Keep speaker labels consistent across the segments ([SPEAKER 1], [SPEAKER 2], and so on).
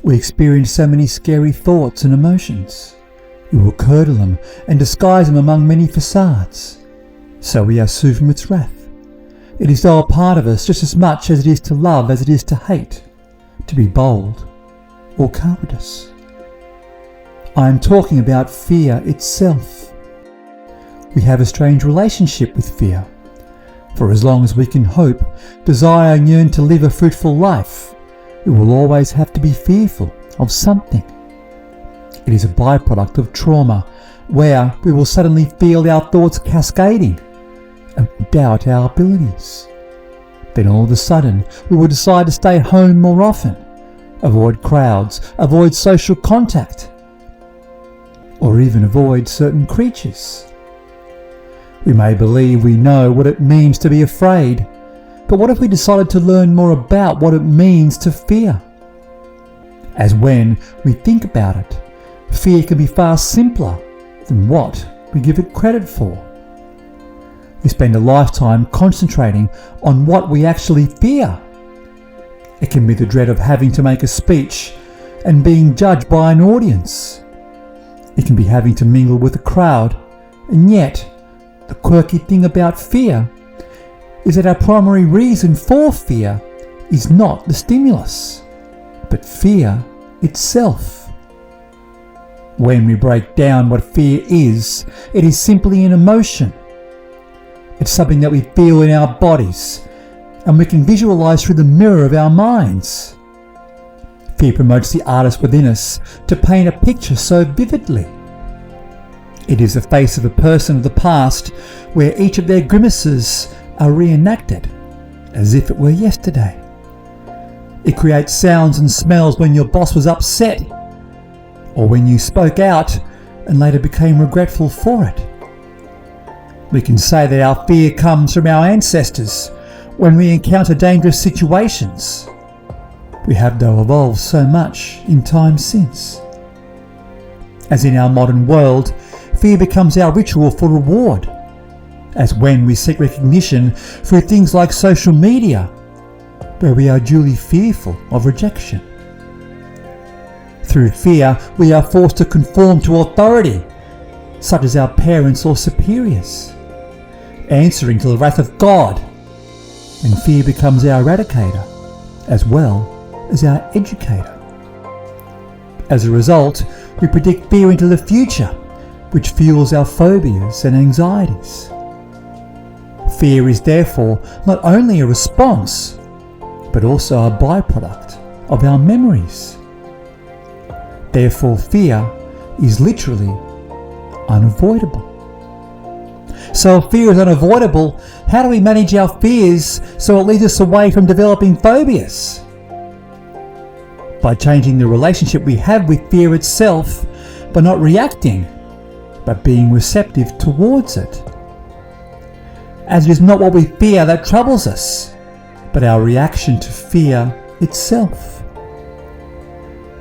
[SPEAKER 1] We experience so many scary thoughts and emotions. We will curdle them and disguise them among many facades. So we are soothed from its wrath. It is though a part of us just as much as it is to love as it is to hate, to be bold or cowardice. I am talking about fear itself. We have a strange relationship with fear. For as long as we can hope, desire and yearn to live a fruitful life, we will always have to be fearful of something. It is a byproduct of trauma, where we will suddenly feel our thoughts cascading and doubt our abilities. Then all of a sudden, we will decide to stay home more often, avoid crowds, avoid social contact, or even avoid certain creatures. We may believe we know what it means to be afraid, but what if we decided to learn more about what it means to fear? As when we think about it, fear can be far simpler than what we give it credit for. We spend a lifetime concentrating on what we actually fear. It can be the dread of having to make a speech and being judged by an audience. It can be having to mingle with a crowd, and yet the quirky thing about fear is that our primary reason for fear is not the stimulus, but fear itself. When we break down what fear is, it is simply an emotion. It's something that we feel in our bodies, and we can visualize through the mirror of our minds. Fear promotes the artist within us to paint a picture so vividly. It is the face of a person of the past where each of their grimaces are reenacted as if it were yesterday. It creates sounds and smells when your boss was upset, or when you spoke out and later became regretful for it. We can say that our fear comes from our ancestors when we encounter dangerous situations. We have though evolved so much in time since. As in our modern world, fear becomes our ritual for reward, as when we seek recognition through things like social media, where we are duly fearful of rejection. Through fear, we are forced to conform to authority, such as our parents or superiors, answering to the wrath of God, and fear becomes our eradicator, as well as our educator. As a result, we predict fear into the future, which fuels our phobias and anxieties. Fear is therefore not only a response, but also a byproduct of our memories. Therefore, fear is literally unavoidable. So if fear is unavoidable, how do we manage our fears so it leads us away from developing phobias? By changing the relationship we have with fear itself, by not reacting, but being receptive towards it. As it is not what we fear that troubles us, but our reaction to fear itself.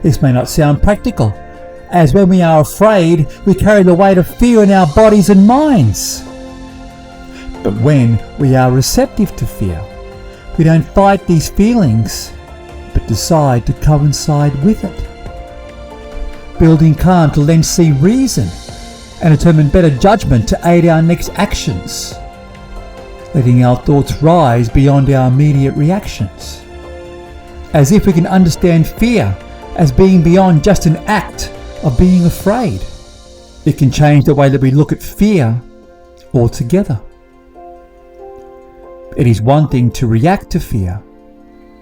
[SPEAKER 1] This may not sound practical, as when we are afraid, we carry the weight of fear in our bodies and minds. But when we are receptive to fear, we don't fight these feelings, but decide to coincide with it. Building calm to then see reason and determine better judgment to aid our next actions. Letting our thoughts rise beyond our immediate reactions. As if we can understand fear as being beyond just an act of being afraid. It can change the way that we look at fear altogether. It is one thing to react to fear.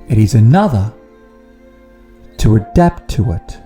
[SPEAKER 1] It is another to adapt to it.